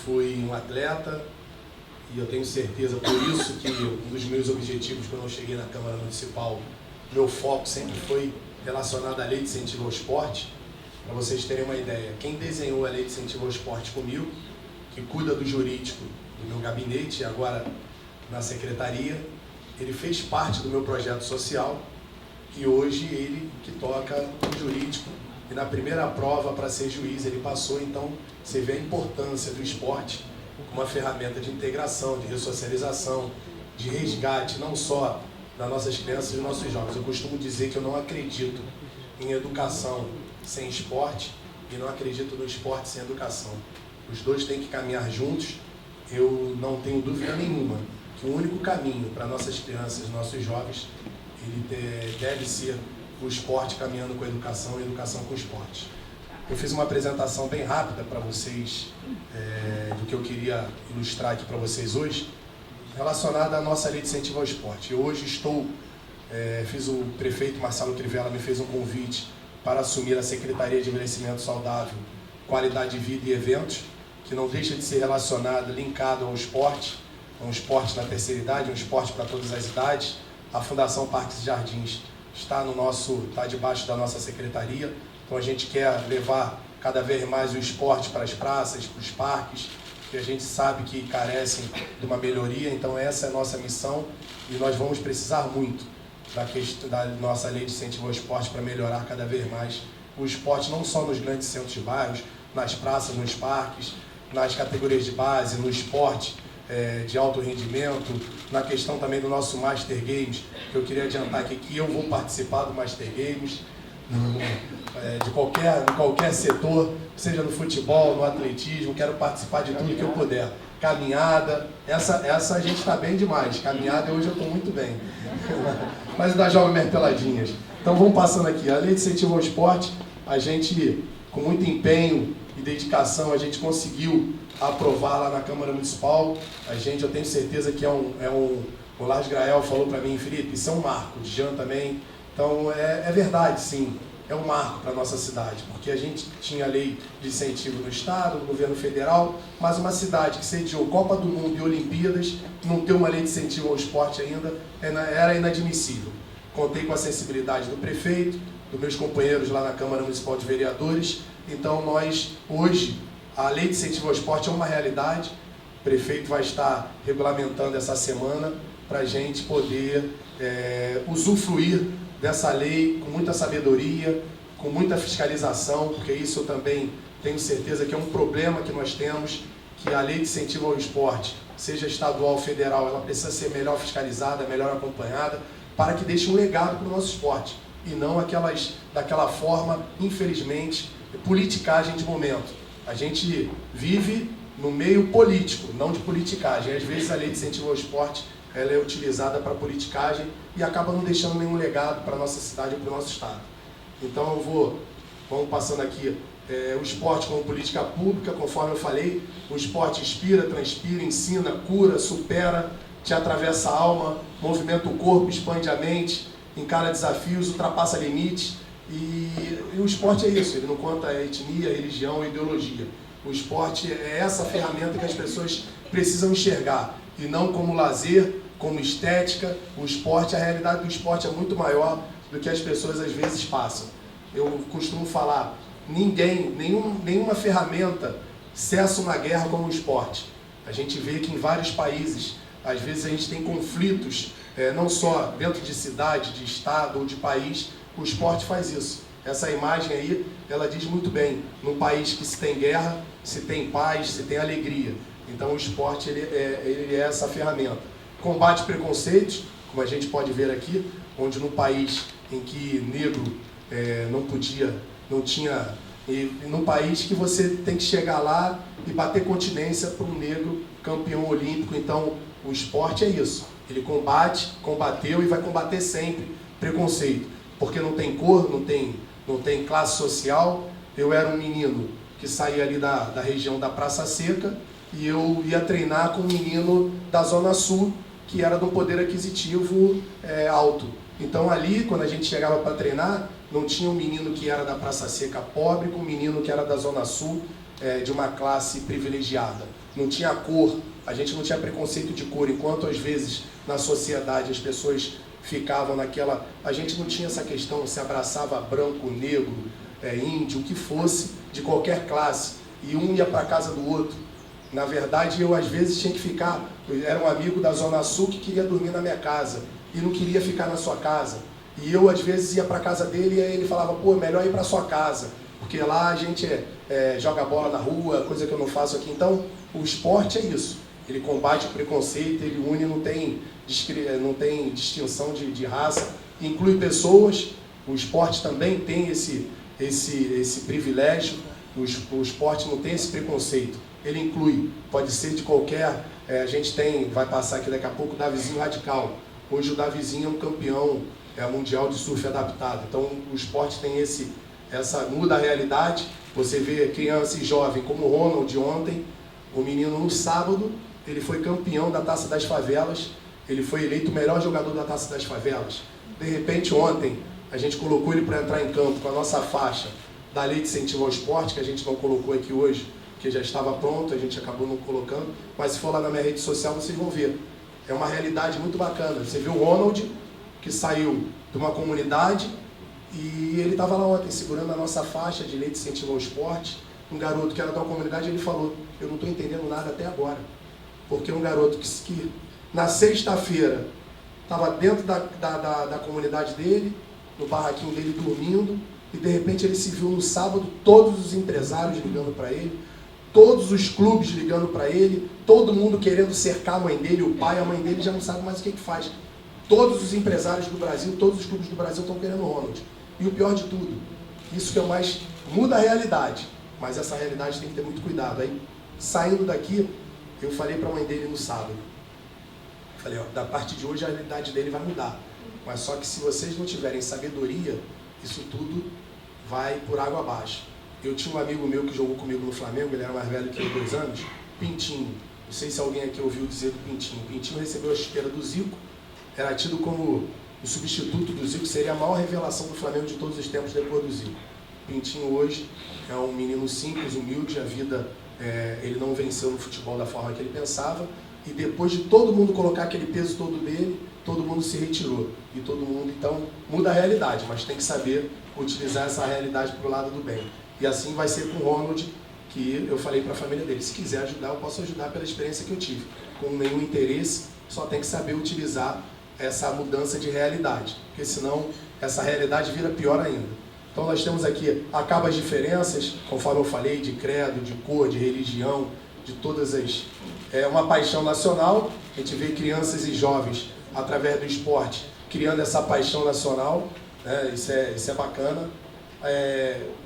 fui um atleta e eu tenho certeza, por isso que um dos meus objetivos quando eu cheguei na Câmara Municipal, meu foco sempre foi relacionado à Lei de Incentivo ao Esporte. Para vocês terem uma ideia, quem desenhou a Lei de Incentivo ao Esporte comigo, que cuida do jurídico do meu gabinete e agora na secretaria, ele fez parte do meu projeto social e hoje ele que toca o jurídico. E na primeira prova para ser juiz ele passou, então você vê a importância do esporte como uma ferramenta de integração, de ressocialização, de resgate, não só das nossas crianças e dos nossos jovens. Eu costumo dizer que eu não acredito em educação sem esporte e não acredito no esporte sem educação. Os dois têm que caminhar juntos. Eu não tenho dúvida nenhuma que o único caminho para nossas crianças e nossos jovens ele deve ser o esporte caminhando com a educação e a educação com o esporte. Eu fiz uma apresentação bem rápida para vocês do que eu queria ilustrar aqui para vocês hoje, relacionada à nossa Lei de Incentivo ao Esporte. Eu hoje o prefeito Marcelo Crivella me fez um convite para assumir a Secretaria de Envelhecimento Saudável, Qualidade de Vida e Eventos, que não deixa de ser relacionado, linkado ao esporte, um esporte na terceira idade, um esporte para todas as idades. A Fundação Parques e Jardins está debaixo da nossa secretaria, então a gente quer levar cada vez mais o esporte para as praças, para os parques, que a gente sabe que carecem de uma melhoria, então essa é a nossa missão e nós vamos precisar muito da nossa Lei de Incentivo ao Esporte para melhorar cada vez mais o esporte, não só nos grandes centros de bairros, nas praças, nos parques, nas categorias de base, no esporte de alto rendimento, na questão também do nosso Master Games, que eu queria adiantar aqui que eu vou participar do Master Games, de qualquer setor, seja no futebol, no atletismo, quero participar de tudo que eu puder. Caminhada, essa a gente está bem demais, caminhada hoje eu estou muito bem, mas ainda jogo minhas peladinhas. Então vamos passando aqui, a Lei de Incentivo ao Esporte, a gente com muito empenho e dedicação, a gente conseguiu aprovar lá na Câmara Municipal. Eu tenho certeza que o Lars Grael falou para mim, Felipe, isso é um marco, o Jean também. Então é verdade, sim, é um marco para a nossa cidade, porque a gente tinha lei de incentivo no Estado, no governo federal, mas uma cidade que sediou Copa do Mundo e Olimpíadas, não ter uma lei de incentivo ao esporte ainda, era inadmissível. Contei com a sensibilidade do prefeito, dos meus companheiros lá na Câmara Municipal de Vereadores. Então hoje, a Lei de Incentivo ao Esporte é uma realidade. O prefeito vai estar regulamentando essa semana para a gente poder usufruir dessa lei com muita sabedoria, com muita fiscalização, porque isso eu também tenho certeza que é um problema que nós temos, que a Lei de Incentivo ao Esporte, seja estadual ou federal, ela precisa ser melhor fiscalizada, melhor acompanhada, para que deixe um legado para o nosso esporte, e não daquela forma, infelizmente, politicagem de momento. A gente vive no meio político, não de politicagem. Às vezes a Lei de Incentivo ao Esporte ela é utilizada para politicagem e acaba não deixando nenhum legado para a nossa cidade ou para o nosso estado. Então vamos passando aqui, o esporte como política pública, conforme eu falei, o esporte inspira, transpira, ensina, cura, supera, te atravessa a alma, movimenta o corpo, expande a mente, encara desafios, ultrapassa limites. E o esporte é isso, ele não conta etnia, religião, ideologia. O esporte é essa ferramenta que as pessoas precisam enxergar, e não como lazer, como estética. O esporte, a realidade do esporte é muito maior do que as pessoas às vezes passam. Eu costumo falar, nenhuma ferramenta cessa uma guerra como o esporte. A gente vê que em vários países, às vezes a gente tem conflitos, não só dentro de cidade, de estado ou de país. O esporte faz isso. Essa imagem aí, ela diz muito bem, num país que se tem guerra, se tem paz, se tem alegria. Então o esporte ele é essa ferramenta. Combate preconceitos, como a gente pode ver aqui, onde num país em que negro não tinha, e num país que você tem que chegar lá e bater continência para um negro campeão olímpico. Então o esporte é isso. Ele combateu e vai combater sempre preconceito. Porque não tem cor, não tem classe social. Eu era um menino que saía ali da região da Praça Seca e eu ia treinar com um menino da Zona Sul, que era de um poder aquisitivo alto. Então ali, quando a gente chegava para treinar, não tinha um menino que era da Praça Seca pobre com um menino que era da Zona Sul. de uma classe privilegiada. Não tinha cor, a gente não tinha preconceito de cor, enquanto às vezes na sociedade as pessoas ficavam naquela... A gente não tinha essa questão, se abraçava branco, negro, índio, o que fosse, de qualquer classe, e um ia para a casa do outro. Na verdade, eu às vezes tinha que ficar... Eu era um amigo da Zona Sul que queria dormir na minha casa, e não queria ficar na sua casa. E eu às vezes ia para a casa dele e aí ele falava, pô, melhor ir para sua casa, porque lá a gente joga bola na rua, coisa que eu não faço aqui. Então, o esporte é isso. Ele combate o preconceito, ele une, não tem distinção de raça, inclui pessoas. O esporte também tem esse privilégio. O esporte não tem esse preconceito. Ele inclui, pode ser de qualquer... a gente vai passar aqui daqui a pouco o Davizinho Radical. Hoje o Davizinho é um campeão mundial de surf adaptado. Então o esporte tem muda a realidade. Você vê criança e jovem, como o Ronald ontem, o menino no sábado, ele foi campeão da Taça das Favelas, ele foi eleito o melhor jogador da Taça das Favelas. De repente ontem, a gente colocou ele para entrar em campo com a nossa faixa da Lei de Incentivo ao Esporte, que a gente não colocou aqui hoje, que já estava pronto, a gente acabou não colocando, mas se for lá na minha rede social, vocês vão ver. É uma realidade muito bacana. Você vê o Ronald, que saiu de uma comunidade, e ele estava lá ontem, segurando a nossa faixa de Lei de Incentivo ao Esporte. Um garoto que era da comunidade, ele falou, eu não estou entendendo nada até agora. Porque um garoto que na sexta-feira estava dentro da comunidade dele, no barraquinho dele dormindo, e de repente ele se viu no sábado, todos os empresários ligando para ele, todos os clubes ligando para ele, todo mundo querendo cercar a mãe dele, o pai, a mãe dele já não sabe mais o que faz. Todos os empresários do Brasil, todos os clubes do Brasil estão querendo o Ronald. E o pior de tudo, isso que é o mais... Muda a realidade, mas essa realidade tem que ter muito cuidado. Aí, saindo daqui, eu falei para a mãe dele no sábado. Falei, ó, da parte de hoje a realidade dele vai mudar. Mas só que se vocês não tiverem sabedoria, isso tudo vai por água abaixo. Eu tinha um amigo meu que jogou comigo no Flamengo, ele era mais velho que eu, 2 anos, Pintinho. Não sei se alguém aqui ouviu dizer do Pintinho. O Pintinho recebeu a chuteira do Zico, era tido como o substituto do Zico, seria a maior revelação do Flamengo de todos os tempos depois do Zico. Pintinho hoje é um menino simples, humilde, a vida, ele não venceu no futebol da forma que ele pensava, e depois de todo mundo colocar aquele peso todo dele, todo mundo se retirou. E todo mundo, então, muda a realidade, mas tem que saber utilizar essa realidade para o lado do bem. E assim vai ser com o Ronald, que eu falei para a família dele, se quiser ajudar, eu posso ajudar pela experiência que eu tive. Com nenhum interesse, só tem que saber utilizar essa mudança de realidade, porque senão essa realidade vira pior ainda. Então nós temos aqui, acaba as diferenças, conforme eu falei, de credo, de cor, de religião, de todas as... É uma paixão nacional, a gente vê crianças e jovens, através do esporte, criando essa paixão nacional, né? Isso é bacana,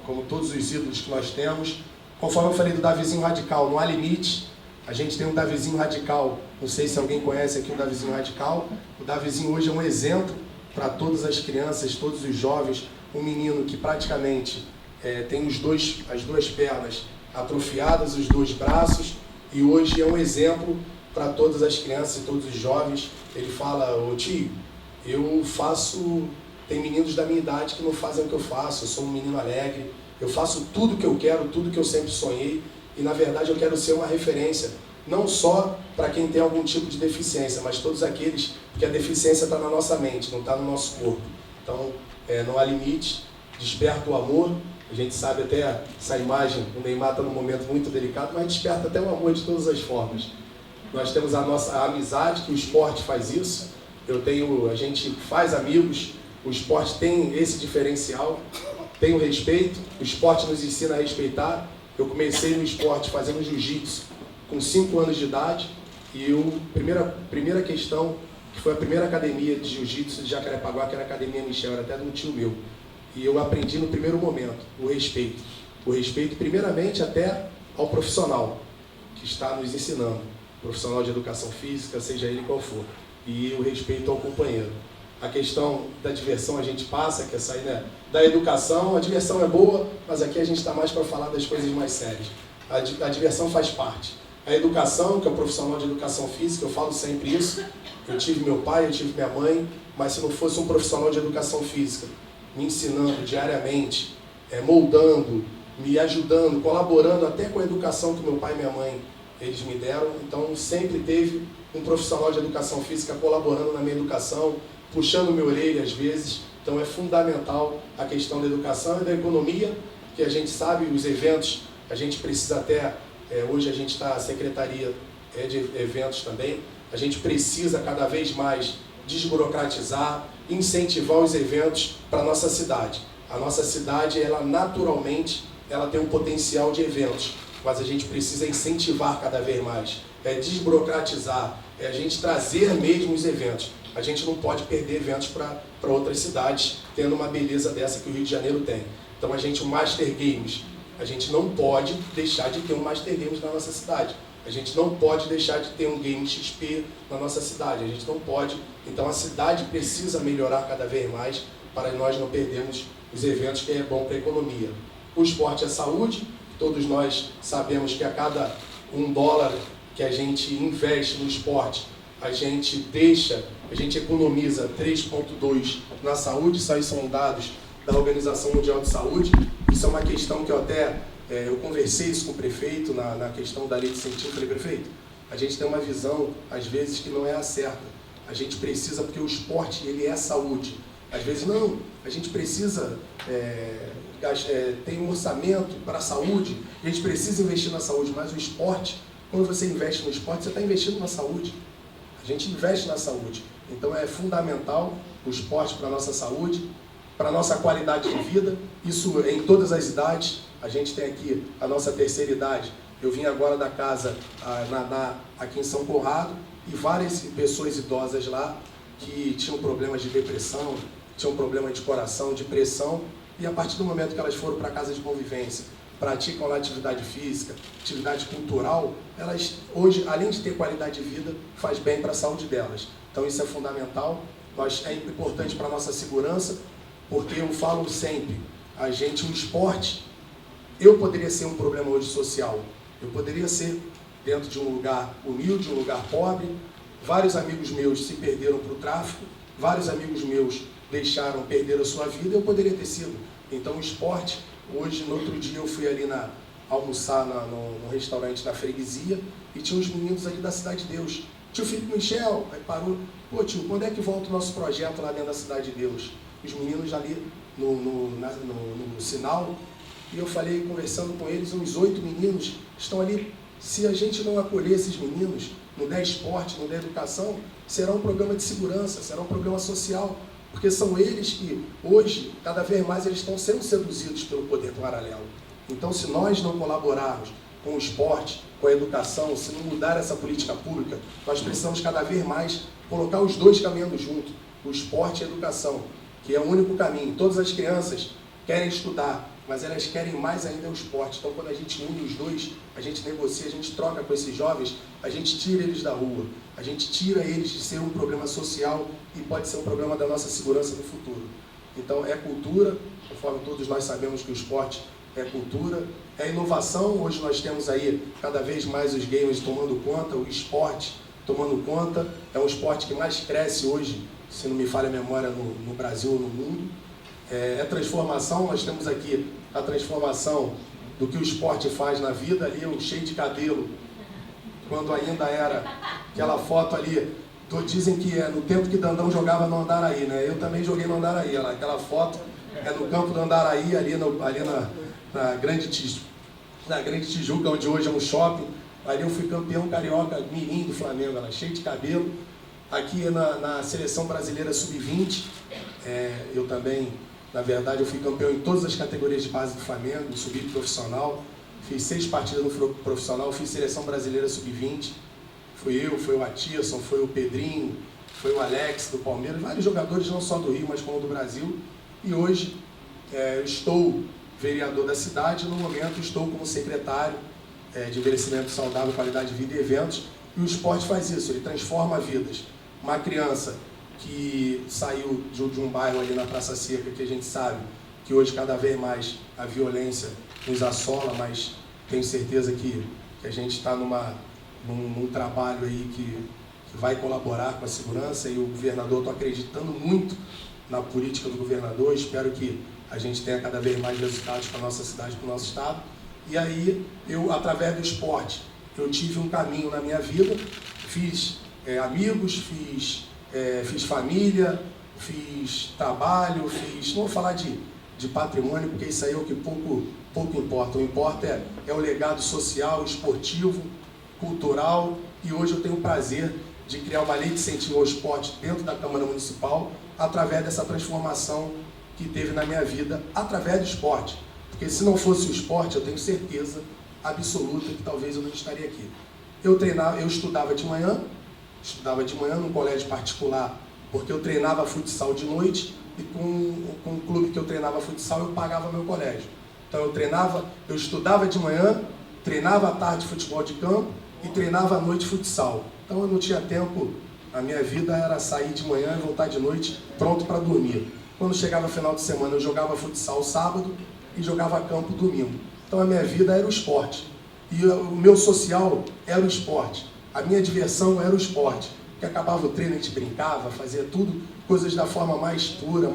como todos os ídolos que nós temos. Conforme eu falei do Davizinho Radical, não há limite, a gente tem um Davizinho Radical, não sei se alguém conhece aqui o Davizinho Radical. O Davizinho hoje é um exemplo para todas as crianças, todos os jovens, um menino que praticamente tem as duas pernas atrofiadas, os 2 braços, e hoje é um exemplo para todas as crianças e todos os jovens. Ele fala, ô tio, tem meninos da minha idade que não fazem o que eu faço, eu sou um menino alegre, eu faço tudo que eu quero, tudo que eu sempre sonhei, e na verdade eu quero ser uma referência, não só para quem tem algum tipo de deficiência, mas todos aqueles que a deficiência está na nossa mente, não está no nosso corpo. Então, não há limite, desperta o amor. A gente sabe até essa imagem, o Neymar está num momento muito delicado, mas desperta até o amor de todas as formas. Nós temos a amizade, que o esporte faz isso. A gente faz amigos, o esporte tem esse diferencial, tem o respeito, o esporte nos ensina a respeitar. Eu comecei no esporte fazendo jiu-jitsu com 5 anos de idade, e primeira questão, que foi a primeira academia de jiu-jitsu de Jacarepaguá, que era a Academia Michel, era até de um tio meu. E eu aprendi no primeiro momento o respeito. O respeito primeiramente até ao profissional que está nos ensinando, profissional de educação física, seja ele qual for. E o respeito ao companheiro. A questão da diversão a gente passa, que é sair, né, da educação. A diversão é boa, mas aqui a gente está mais para falar das coisas mais sérias. A diversão faz parte. A educação, que é o profissional de educação física, eu falo sempre isso. Eu tive meu pai, eu tive minha mãe, mas se não fosse um profissional de educação física me ensinando diariamente, moldando, me ajudando, colaborando até com a educação que meu pai e minha mãe eles me deram. Então sempre teve um profissional de educação física colaborando na minha educação, puxando minha orelha às vezes. Então é fundamental a questão da educação e da economia, que a gente sabe, os eventos, a gente precisa até, hoje a gente está, a secretaria de eventos também, a gente precisa cada vez mais desburocratizar, incentivar os eventos para a nossa cidade. A nossa cidade, ela naturalmente, ela tem um potencial de eventos, mas a gente precisa incentivar cada vez mais, desburocratizar, a gente trazer mesmo os eventos. A gente não pode perder eventos para outras cidades, tendo uma beleza dessa que o Rio de Janeiro tem. Então o Master Games, a gente não pode deixar de ter um Master Games na nossa cidade. A gente não pode deixar de ter um Game XP na nossa cidade. A gente não pode. Então a cidade precisa melhorar cada vez mais para nós não perdermos os eventos, que é bom para a economia. O esporte é saúde. Todos nós sabemos que a cada $1 que a gente investe no esporte, a gente economiza 3,2 na saúde. Isso aí são dados da Organização Mundial de Saúde. Isso é uma questão que eu conversei isso com o prefeito na questão da lei de incentivo. Falei, prefeito, a gente tem uma visão, às vezes, que não é a certa. A gente precisa, porque o esporte, ele é saúde. Às vezes, não, a gente precisa, tem um orçamento para a saúde, a gente precisa investir na saúde, mas o esporte, quando você investe no esporte, você está investindo na saúde. A gente investe na saúde. Então é fundamental o esporte para a nossa saúde, para a nossa qualidade de vida, isso em todas as idades. A gente tem aqui a nossa terceira idade. Eu vim agora da casa nadar aqui em São Conrado e várias pessoas idosas lá que tinham problemas de depressão, tinham problema de coração, de pressão, e a partir do momento que elas foram para a casa de convivência, praticam lá atividade física, atividade cultural, elas hoje, além de ter qualidade de vida, faz bem para a saúde delas. Então isso é fundamental, é importante para a nossa segurança, porque eu falo sempre, o esporte, eu poderia ser um problema hoje social, eu poderia ser dentro de um lugar humilde, um lugar pobre, vários amigos meus se perderam para o tráfico, vários amigos meus perderam a sua vida, eu poderia ter sido. Então o esporte, hoje, no outro dia eu fui ali almoçar no restaurante da freguesia e tinha uns meninos ali da Cidade de Deus. Tio Felipe Michel, aí parou, pô tio, quando é que volta o nosso projeto lá dentro da Cidade de Deus? Os meninos ali no sinal, e eu falei, conversando com eles, uns 8 meninos estão ali. Se a gente não acolher esses meninos, não der esporte, não der educação, será um problema de segurança, será um problema social, porque são eles que hoje, cada vez mais, eles estão sendo seduzidos pelo poder paralelo. Então, se nós não colaborarmos com o esporte, com a educação, se não mudar essa política pública, nós precisamos cada vez mais colocar os dois caminhando junto, o esporte e a educação, que é o único caminho. Todas as crianças querem estudar, mas elas querem mais ainda o esporte. Então, quando a gente une os dois, a gente negocia, a gente troca com esses jovens, a gente tira eles da rua, a gente tira eles de ser um problema social e pode ser um problema da nossa segurança no futuro. Então, é cultura, conforme todos nós sabemos que o esporte é cultura, é inovação. Hoje nós temos aí cada vez mais os games tomando conta, o esporte tomando conta. É um esporte que mais cresce hoje, se não me falha a memória, no Brasil ou no mundo. É transformação. Nós temos aqui a transformação do que o esporte faz na vida, ali eu cheio de cabelo, quando ainda era aquela foto ali, dizem que é no tempo que Dandão jogava no Andaraí, né? Eu também joguei no Andaraí, aquela foto é no campo do Andaraí, ali na Grande Tijuca, onde hoje é um shopping. Ali eu fui campeão carioca mirim do Flamengo, cheio de cabelo. Aqui na Seleção Brasileira Sub-20, eu também, na verdade, eu fui campeão em todas as categorias de base do Flamengo, subi profissional, fiz 6 partidas no profissional, fiz Seleção Brasileira Sub-20, fui eu, foi o Atisson, foi o Pedrinho, foi o Alex do Palmeiras, vários jogadores não só do Rio, mas como do Brasil. E hoje eu estou vereador da cidade, no momento estou como secretário de envelhecimento saudável, qualidade de vida e eventos, e o esporte faz isso, ele transforma vidas. Uma criança que saiu de um bairro ali na Praça Seca, que a gente sabe que hoje cada vez mais a violência nos assola, mas tenho certeza que a gente está num trabalho aí que vai colaborar com a segurança, e o governador, estou acreditando muito na política do governador, espero que a gente tenha cada vez mais resultados para a nossa cidade, para o nosso estado. E aí, eu, através do esporte, eu tive um caminho na minha vida, fiz amigos, fiz família, fiz trabalho, não vou falar de patrimônio, porque isso aí é o que pouco importa. O que importa é o legado social, esportivo, cultural, e hoje eu tenho o prazer de criar uma lei de incentivo ao esporte dentro da Câmara Municipal, através dessa transformação que teve na minha vida, através do esporte. Porque se não fosse o esporte, eu tenho certeza absoluta que talvez eu não estaria aqui. Eu estudava de manhã num colégio particular, porque eu treinava futsal de noite, e com o clube que eu treinava futsal, eu pagava meu colégio. Então eu estudava de manhã, treinava à tarde futebol de campo e treinava à noite futsal. Então eu não tinha tempo, a minha vida era sair de manhã e voltar de noite pronto para dormir. Quando chegava final de semana eu jogava futsal sábado e jogava campo domingo. Então a minha vida era o esporte. E o meu social era o esporte. A minha diversão era o esporte. Que acabava o treino, a gente brincava, fazia tudo, coisas da forma mais pura,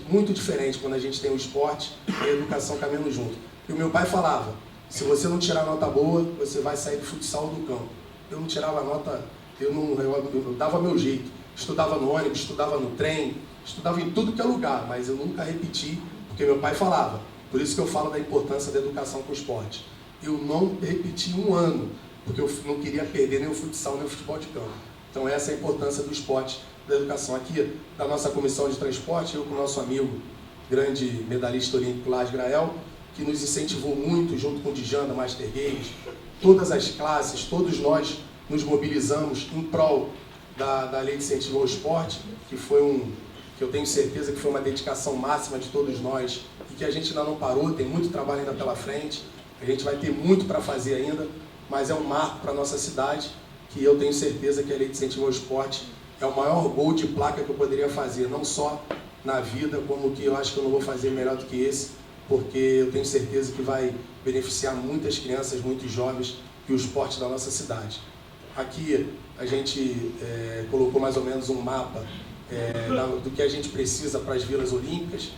muito diferente quando a gente tem o esporte e a educação caminhando junto. E o meu pai falava, se você não tirar nota boa, você vai sair do futsal do campo. Eu não tirava nota, eu dava meu jeito. Estudava no ônibus, estudava no trem, estudava em tudo que é lugar, mas eu nunca repeti, porque meu pai falava. Por isso que eu falo da importância da educação com o esporte. Eu não repeti um ano, porque eu não queria perder nem o futsal, nem o futebol de campo. Então essa é a importância do esporte, da educação. Aqui, da nossa comissão de transporte, eu com o nosso amigo, grande medalhista olímpico Lars Grael, que nos incentivou muito, junto com o Djanda, Master Games, todas as classes, todos nós nos mobilizamos em prol da Lei de Incentivo ao Esporte, que eu tenho certeza que foi uma dedicação máxima de todos nós, e que a gente ainda não parou, tem muito trabalho ainda pela frente, a gente vai ter muito para fazer ainda, mas é um marco para a nossa cidade, que eu tenho certeza que a Lei de Incentivo ao Esporte é o maior gol de placa que eu poderia fazer, não só na vida, como que eu acho que eu não vou fazer melhor do que esse, porque eu tenho certeza que vai beneficiar muitas crianças, muitos jovens e o esporte da nossa cidade. Aqui a gente colocou mais ou menos um mapa do que a gente precisa para as vilas olímpicas,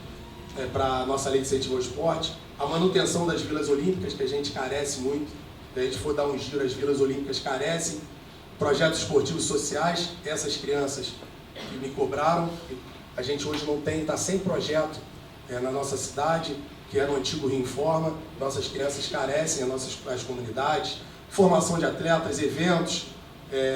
para a nossa Lei de Incentivo ao Esporte, a manutenção das vilas olímpicas, que a gente carece muito. Se a gente for dar um giro, as vilas olímpicas carecem, projetos esportivos sociais, essas crianças que me cobraram, a gente hoje não tem, está sem projeto na nossa cidade, que era o antigo Rio Informa, nossas crianças carecem, as comunidades, formação de atletas, eventos,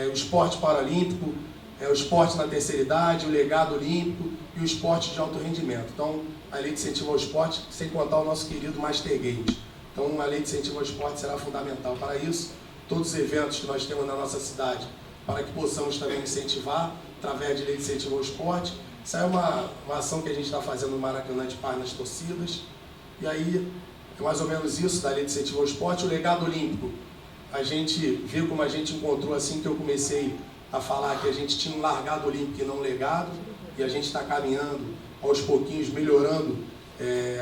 o esporte paralímpico, o esporte na terceira idade, o legado olímpico e o esporte de alto rendimento. Então, a Lei de Incentivo ao Esporte, sem contar o nosso querido Master Games. Então, a Lei de Incentivo ao Esporte será fundamental para isso. Todos os eventos que nós temos na nossa cidade, para que possamos também incentivar, através de Lei de Incentivo ao Esporte. Isso é uma ação que a gente está fazendo no Maracanã de Paz nas torcidas. E aí, é mais ou menos isso da Lei de Incentivo ao Esporte. O legado olímpico, a gente vê como a gente encontrou assim que eu comecei a falar que a gente tinha um largado olímpico e não um legado, e a gente está caminhando aos pouquinhos, melhorando.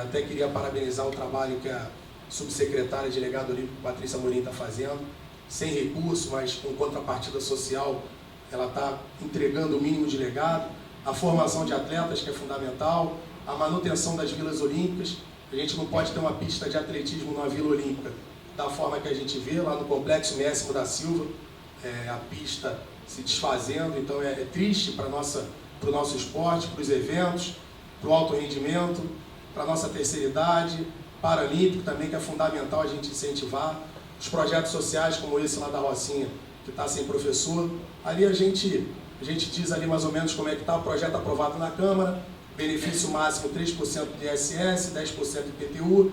Até queria parabenizar o trabalho que a subsecretária de legado olímpico, Patrícia Amorim, está fazendo, sem recurso, mas com contrapartida social, ela está entregando o mínimo de legado, a formação de atletas, que é fundamental, a manutenção das vilas olímpicas. A gente não pode ter uma pista de atletismo numa vila olímpica da forma que a gente vê lá no Complexo Mésimo da Silva, a pista se desfazendo. Então é triste para o nosso esporte, para os eventos, para o alto rendimento, para a nossa terceira idade, paralímpico também, que é fundamental a gente incentivar. Os projetos sociais como esse lá da Rocinha, que está sem professor, ali a gente diz ali mais ou menos como é que está o projeto aprovado na Câmara, benefício máximo 3% do ISS, 10% do IPTU,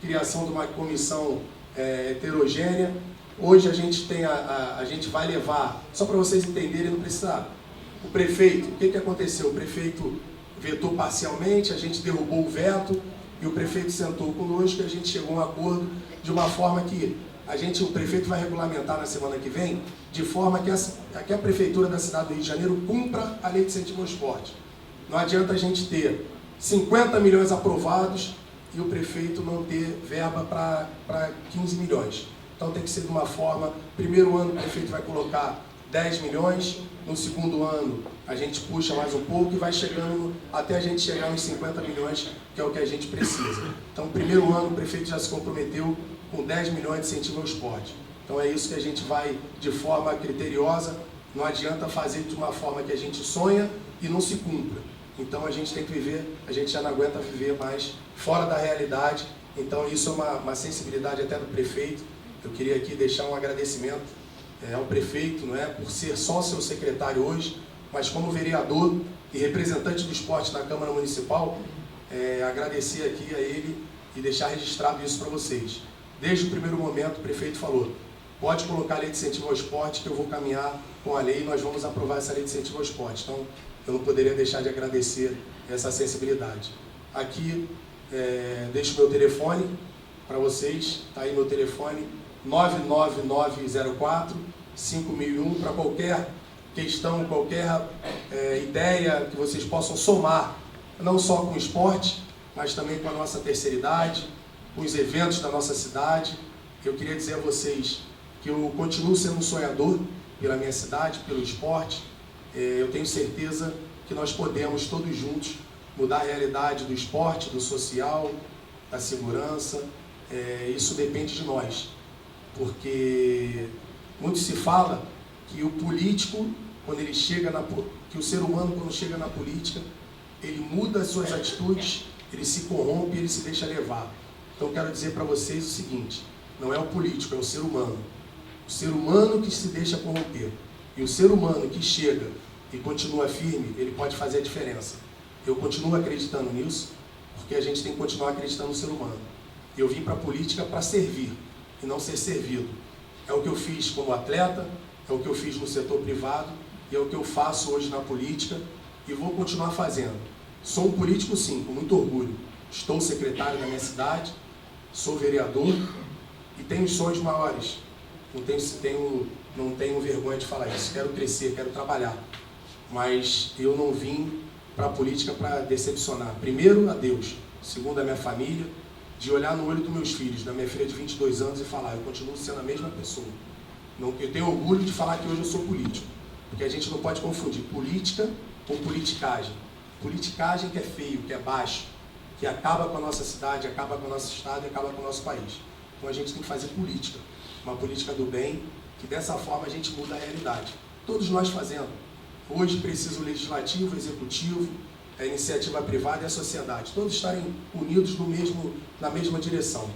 criação de uma comissão heterogênea. Hoje a gente vai levar, só para vocês entenderem, não precisa. O prefeito, o que aconteceu? O prefeito vetou parcialmente, a gente derrubou o veto, e o prefeito sentou conosco e a gente chegou a um acordo de uma forma que o prefeito vai regulamentar na semana que vem, de forma que a prefeitura da cidade do Rio de Janeiro cumpra a Lei de Incentivo ao Esporte. Não adianta a gente ter 50 milhões aprovados e o prefeito não ter verba para 15 milhões. Então tem que ser de uma forma, primeiro ano o prefeito vai colocar 10 milhões, no segundo ano a gente puxa mais um pouco e vai chegando até a gente chegar nos 50 milhões, que é o que a gente precisa. Então, no primeiro ano, o prefeito já se comprometeu com 10 milhões de incentivo ao esporte. Então, é isso que a gente vai de forma criteriosa. Não adianta fazer de uma forma que a gente sonha e não se cumpra. Então, a gente tem que viver, a gente já não aguenta viver mais fora da realidade. Então, isso é uma sensibilidade até do prefeito. Eu queria aqui deixar um agradecimento ao prefeito, não é, por ser só seu secretário hoje, mas como vereador e representante do esporte na Câmara Municipal, agradecer aqui a ele e deixar registrado isso para vocês. Desde o primeiro momento, o prefeito falou, pode colocar a lei de incentivo ao esporte, que eu vou caminhar com a lei e nós vamos aprovar essa lei de incentivo ao esporte. Então, eu não poderia deixar de agradecer essa sensibilidade. Aqui, deixo meu telefone para vocês, está aí meu telefone, 99904-5001, para qualquer questão, qualquer ideia que vocês possam somar, não só com o esporte, mas também com a nossa terceira idade, com os eventos da nossa cidade. Eu queria dizer a vocês que eu continuo sendo um sonhador pela minha cidade, pelo esporte. Eu tenho certeza que nós podemos, todos juntos, mudar a realidade do esporte, do social, da segurança. Isso depende de nós, porque muito se fala que o político, quando ele chega que o ser humano, quando chega na política, ele muda as suas atitudes, ele se corrompe, ele se deixa levar. Então, quero dizer para vocês o seguinte, não é o político, é o ser humano. O ser humano que se deixa corromper. E o ser humano que chega e continua firme, ele pode fazer a diferença. Eu continuo acreditando nisso, porque a gente tem que continuar acreditando no ser humano. Eu vim para a política para servir, e não ser servido. É o que eu fiz como atleta, é o que eu fiz no setor privado, e é o que eu faço hoje na política, e vou continuar fazendo. Sou um político, sim, com muito orgulho. Estou secretário da minha cidade, sou vereador, e tenho sonhos maiores. Não tenho vergonha de falar isso. Quero crescer, quero trabalhar. Mas eu não vim para a política para decepcionar. Primeiro, a Deus. Segundo, a minha família. De olhar no olho dos meus filhos, da minha filha de 22 anos e falar, eu continuo sendo a mesma pessoa. Eu tenho orgulho de falar que hoje eu sou político. Porque a gente não pode confundir política com politicagem. Politicagem que é feio, que é baixo, que acaba com a nossa cidade, acaba com o nosso estado e acaba com o nosso país. Então a gente tem que fazer política. Uma política do bem, que dessa forma a gente muda a realidade. Todos nós fazendo. Hoje precisa o legislativo, o executivo, a iniciativa privada e a sociedade. Todos estarem unidos na mesma direção.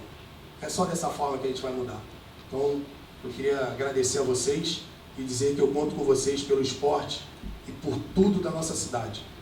É só dessa forma que a gente vai mudar. Então, eu queria agradecer a vocês e dizer que eu conto com vocês pelo esporte e por tudo da nossa cidade.